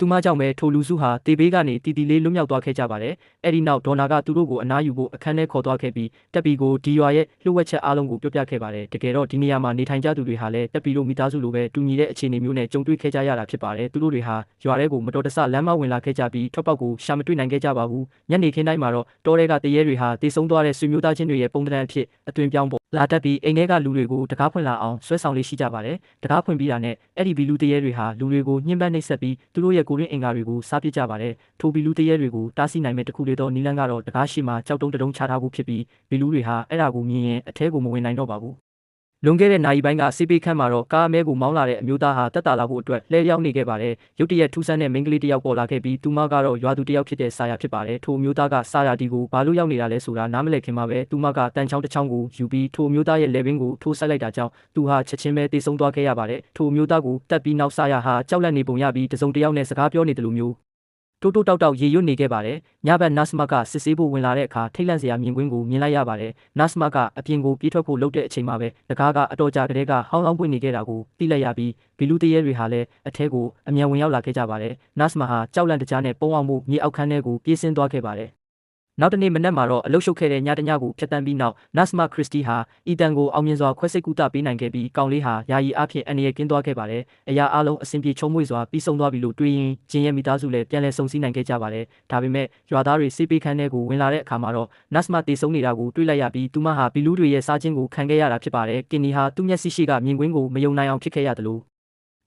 သူမကြောင့်ပဲထိုလူစုဟာတေဘေးကနေတီတီလေးလွတ်မြောက်သွားခဲ့ကြပါတယ်။အဲ့ဒီနောက်ဒေါ်နာကသူတို့ကိုအနားယူဖို့အခန်းထဲခေါ်သွားခဲ့ပြီးတက်ပီကိုဒီရွာရဲ့လှုပ်ဝက်ချက်အားလုံးကိုပြောပြခဲ့ပါတယ်။တကယ်တော့ဒီနေရာမှာနေထိုင်ကြသူတွေဟာလည်းတက်ပီတို့မိသားစုလိုပဲတူညီတဲ့အခြေအနေမျိုးနဲ့ကြုံတွေ့ခဲ့ကြရတာဖြစ်ပါတယ်။သူတို့တွေဟာရွာထဲကိုမတော်တဆလမ်းမဝင်လာခဲ့ကြပြီးထွက်ပေါက်ကိုရှာမတွေ့နိုင်ခဲ့ကြပါဘူး။ညနေခင်းတိုင်းမှာတော့တောထဲကတရေတွေဟာတေဆုံးသွားတဲ့ဆွေမျိုးသားချင်းတွေရဲ့ပုံသဏ္ဍာန်အဖြစ်အသွင်ပြောင်းပေါ်လာတတ်ပြီးအိမ်ထဲကလူတွေကိုတကားဖွင့်လာအောင်ဆွဲဆောင်လေးရှိကြပါတယ်။တကားဖွင့်ပြီးတာနဲ့အဲ့ဒီဘီလူတရေတွေဟာလူတွေကိုညှဉ်းပန်းနှိပ်စက်ပြီးသူတို့ရဲ့ကိုရင်းအင်္ဂါတွေကိုစားပစ်ကြပါတယ်။ထိုဘီလူတရေတွေကိုတားဆီးနိုင်မဲ့တခုလေသောနီလန်းကတော့တကားရှိမှကြောက်တုံးတုံးချထားဖို့ဖြစ်ပြီးဘီလူတွေဟာအဲ့ဒါကိုမြင်ရင်အထဲကိုမဝင်နိုင်တော့ပါဘူး။လွန်ခဲ့တဲ့နိုင်ပိုင်းကစေးပေးခန်းမှာတော့ကားအမဲကိုမောင်းလာတဲ့အမျိုးသားဟာတက်တာလာဖို့အတွက်လှည့်ရောက်နေခဲ့ပါတယ်။ရုတ်တရက်ထူးဆန်းတဲ့မိန်းကလေးတစ်ယောက်ပေါ်လာခဲ့ပြီးသူမကတော့ရွာသူတစ်ယောက်ဖြစ်တဲ့ဆာယာဖြစ်ပါတယ်။ထိုအမျိုးသားကဆာယာတီကိုဘာလို့ရောက်နေတာလဲဆိုတာနားမလည်ခင်မှာပဲသူမကတန်ချောင်းတစ်ချောင်းကိုယူပြီးထိုအမျိုးသားရဲ့လက်ဘင်းကိုထိုးဆက်လိုက်တာကြောင့်သူဟာချက်ချင်းပဲတေဆုံးသွားခဲ့ရပါတယ်။ထိုအမျိုးသားကိုတက်ပြီးနောက်ဆာယာဟာကြောက်လန့်နေပုံရပြီးတစုံတစ်ယောက်နဲ့စကားပြောနေတယ်လို့မျိုးတိုးတောက်ရေရွတ်နေခဲ့ပါတယ်။ညဘက်နတ်စမကစစ်ဆေးဖို့ဝင်လာတဲ့အခါထိတ်လန့်စရာမြင်ကွင်းကိုမြင်လိုက်ရပါတယ်။နတ်စမကအပြင်ကိုပြေးထွက်ဖို့လုပ်တဲ့အချိန်မှာပဲတကားကအတော်ကြာကလေးကဟောင်းပွင့်နေခဲ့တာကိုသိလိုက်ရပြီးဘီလူတရေတွေဟာလည်းအထဲကိုအမြန်ဝင်ရောက်လာခဲ့ကြပါတယ်။နတ်စမဟာကြောက်လန့်တကြားနဲ့ပုံအောင်မှုမြေအောက်ခန်းထဲကိုပြေးဆင်းသွားခဲ့ပါတယ်။နောက်တနေ့မနက်မှာတော့အလုရှုပ်ခဲ့တဲ့ညတညကိုဖျက်ဆီးပြီးနောက်နတ်စမခရစ်စတီဟာအီတန်ကိုအောင်မြင်စွာခွဲစိတ်ကုသပေးနိုင်ခဲ့ပြီးကောင်လေးဟာယာယီအဖြစ်အန္တရာယ်ကင်းသွားခဲ့ပါတယ်။အရာအလုံးအဆင်ပြေချုံမွေ့စွာပြီးဆုံးသွားပြီလို့တွေးရင်ဂျင်းရဲ့မိသားစုလည်းပြန်လည်စုံစည်းနိုင်ခဲ့ကြပါတယ်။ဒါပေမဲ့ရွာသားတွေစေးပေးခန်းထဲကိုဝင်လာတဲ့အခါမှာတော့နတ်စမတေဆုံးနေတာကိုတွေးလိုက်ရပြီးသူမဟာဘီလူတွေရဲ့စားခြင်းကိုခံခဲ့ရတာဖြစ်ပါတယ်။ကင်နီဟာသူ့မျက်စိရှိကမြင်ကွင်းကိုမယုံနိုင်အောင်ဖြစ်ခဲ့ရတယ်လို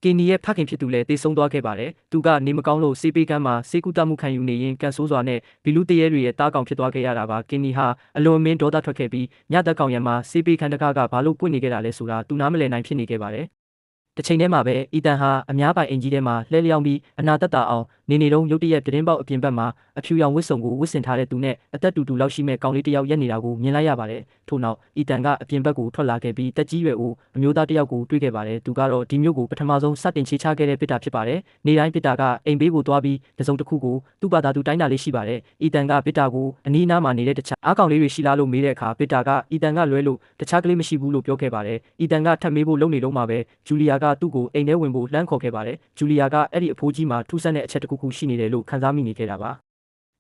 ့ကင်နီရဲ့ဖခင်ဖြစ်သူလည်းတေဆုံးသွားခဲ့ပါတယ်။သူကနေမကောင်းလို့စေးပေးကမ်းမှာစေးကူတမှုခံယူနေရင်ကန်ဆိုးစွာနဲ့ဘီလူတရေတွေရဲ့တားကောင်ဖြစ်သွားခဲ့ရတာပါ။ကင်နီဟာအလွန်မင်းဒေါသထွက်ခဲ့ပြီးညသက်ကောင်ရံမှာစေးပေးခန်းတကားကဘာလို့ပွင့်နေခဲ့တာလဲဆိုတာသူနားမလည်နိုင်ဖြစ်နေခဲ့ပါတယ်။တစ်ချိန်တည်းမှာပဲအီတန်ဟာအများပိုင်အင်ကြီးထဲမှာလှဲလျောင်းပြီးအနာသက်သာအောင်နေတုံးရုတ်တရက်ပြတင်းပေါက်အပြင်ဘက်မှာအဖြူရောင်ဝတ်စုံကိုဝတ်ဆင်ထားတဲ့သူနဲ့အသက်တူလောက်ရှိမဲ့ကောင်လေးတစ်ယောက်ရက်နေတာကိုမြင်လိုက်ရပါတယ်။ထို့နောက်အီတန်ကအပြင်ဘက်ကိုထွက်လာခဲ့ပြီးတက်ကြီးရွယ်ဦးအမျိုးသားတစ်ယောက်ကိုတွေ့ခဲ့ပါတယ်။သူကတော့ဒီမျိုးကိုပထမဆုံးစတင်ချေချခဲ့တဲ့ပစ်တာဖြစ်ပါတယ်။နေတိုင်းပစ်တာကအိမ်ဘေးကိုသွားပြီးတစုံတစ်ခုကိုသူ့ဘာသာသူတိုင်းတာလေးရှိပါတယ်။အီတန်ကပစ်တာကိုအနီးအနားမှာနေတဲ့တခြားအားကောင်လေးတွေရှိလားလို့မေးတဲ့အခါပစ်တာကအီတန်ကလွဲလို့တခြားကလေးမရှိဘူးလို့ပြောခဲ့ပါတယ်။အီတန်ကထပ်မေးဖို့လုပ်နေတော့မှပဲဂျူလီယာကသူ့ကိုအိမ်ထဲဝင်ဖို့လှမ်းခေါ်ခဲ့ပါတယ်။ဂျူလီယာကအဲ့ဒီအဖိုးကြီးမှာထူးဆန်းတဲ့အချက်တစ်ခုရှိနေတယ်လို့ခန်းစားမိနေခဲ့တာပါ။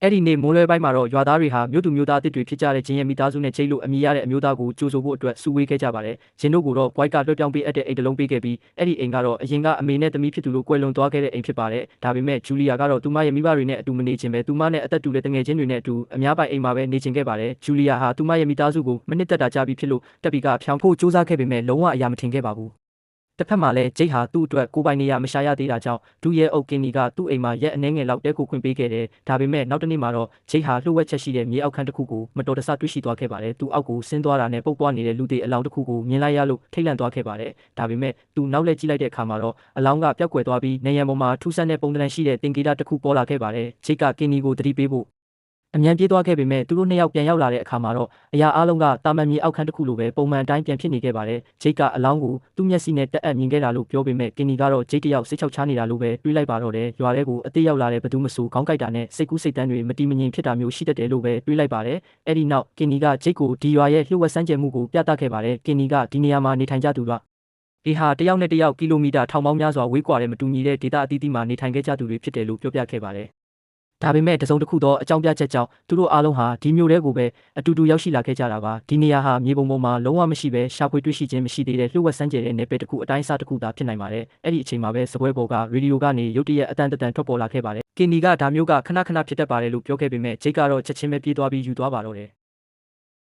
အဲ့ဒီနေ့မိုးလွဲပိုင်းမှာတော့ရွာသားတွေဟာမြို့သူမြို့သားအသစ်တွေဖြစ်ကြတဲ့ဂျင်းရဲ့မိသားစုနဲ့ချိတ်လို့အမိရတဲ့အမျိုးသားကိုကြိုဆိုဖို့အတွက်စုဝေးခဲ့ကြပါတယ်။ဂျင်းတို့ကိုတော့ဘွိုက်ကလွှဲပြောင်းပေးအပ်တဲ့အိမ်တစ်လုံးပေးခဲ့ပြီးအဲ့ဒီအိမ်ကတော့အရင်ကအမေနဲ့သမီးဖြစ်သူတို့ကွယ်လွန်သွားခဲ့တဲ့အိမ်ဖြစ်ပါတယ်။ဒါပေမဲ့ဂျူလီယာကတော့သူမရဲ့မိဘတွေနဲ့အတူမနေချင်ပဲသူမနဲ့အသက်တူတဲ့တငယ်ချင်းတွေနဲ့အတူအများပိုင်အိမ်မှာပဲနေချင်ခဲ့ပါတယ်။ဂျူလီယာဟာသူမရဲ့မိသားစုကိုမနစ်သက်တာကြားပြီးဖြစ်လို့တက်ပီကဖျောင်းဖို့စူးစမ်းခဲ့ပေမဲ့လုံးဝအရာမထင်ခဲ့ပါဘူး။တစ်ဖက်မှာလည်းဂျိတ်ဟာသူ့အတွက်ကိုပိုင်နေရမရှာရသေးတာကြောင့်ဒူရဲ့အုပ်ကင်နီကသူ့အိမ်မှာရက်အနှဲငယ်လောက်တဲကိုခွင့်ပေးခဲ့တယ်။ဒါပေမဲ့နောက်တစ်နေ့မှာတော့ဂျိတ်ဟာလှုပ်ဝက်ချက်ရှိတဲ့မြေအောက်ခန်းတစ်ခုကိုမတော်တဆတွေ့ရှိသွားခဲ့ပါတယ်။သူအောက်ကိုဆင်းသွားတာနဲ့ပုတ်ပွားနေတဲ့လူတွေအလောင်းတစ်ခုကိုမြင်လိုက်ရလို့ထိတ်လန့်သွားခဲ့ပါတယ်။ဒါပေမဲ့သူနောက်လက်ကြည့်လိုက်တဲ့အခါမှာတော့အလောင်းကပျောက်ကွယ်သွားပြီးနေရံပေါ်မှာထူးဆန်းတဲ့ပုံသဏ္ဍာန်ရှိတဲ့တင်ကေတာတစ်ခုပေါ်လာခဲ့ပါတယ်။ဂျိတ်ကကင်နီကိုသတိပေးဖို့အမြန်ပြေးသွားခဲ့ပေမဲ့သူတို့နှစ်ယောက်ပြန်ရောက်လာတဲ့အခါမှာတော့အရာအလုံးကတာမန်မြေအောက်ခန်းတစ်ခုလိုပဲပုံမှန်အတိုင်းပြန်ဖြစ်နေခဲ့ပါတယ်။ဂျိတ်ကအလောင်းကိုသူ့မျက်စိနဲ့တက်အပ်မြင်ခဲ့တာလို့ပြောပေမဲ့ကင်နီကတော့ဂျိတ်တယောက်စိတ်ချောက်ချနေတာလို့ပဲတွေးလိုက်ပါတော့တယ်။ရွာထဲကိုအသေးရောက်လာတဲ့ဘသူမဆိုခေါင်းကိုက်တာနဲ့စိတ်ကူးစိတ်တန်းတွေမတီမငြိမ်ဖြစ်တာမျိုးရှိတတ်တယ်လို့ပဲတွေးလိုက်ပါတယ်။အဲ့ဒီနောက်ကင်နီကဂျိတ်ကိုဒီရွာရဲ့လှုပ်ဝက်စမ်းကြယ်မှုကိုပြသခဲ့ပါတယ်။ကင်နီကဒီနေရာမှာနေထိုင်ကြသူကဒီဟာတယောက်နဲ့တယောက်ကီလိုမီတာထောင်ပေါင်းများစွာဝေးကွာတဲ့မတူညီတဲ့ဒေသအသီးသီးမှာနေထိုင်ခဲ့ကြသူတွေဖြစ်တယ်လို့ပြောပြခဲ့ပါတယ်။ဒါပေမဲ့တစုံတစ်ခုသောအကြောင်းပြချက်ကြောင့်သူတို့အားလုံးဟာဒီမျိုးတဲကိုပဲအတူတူရောက်ရှိလာခဲ့ကြတာပါဒီနေရာဟာမြေပုံပေါ်မှာလုံးဝမရှိပဲရှာဖွေတွေ့ရှိခြင်းမရှိသေးတဲ့လှုပ်ဝက်စမ်းကြယ်တဲ့နယ်ပယ်တစ်ခုအတိုင်းအဆတစ်ခုသာဖြစ်နိုင်ပါတယ်အဲ့ဒီအချိန်မှာပဲစပွဲပေါ်ကရေဒီယိုကနေရုတ်တရက်အတန်ထွက်ပေါ်လာခဲ့ပါတယ်ကင်နီကဒါမျိုးကခဏခဏဖြစ်တတ်ပါတယ်လို့ပြောခဲ့ပေမဲ့ဂျိတ်ကတော့ချက်ချင်းပဲပြေးသွားပြီးယူသွားပါတော့တယ်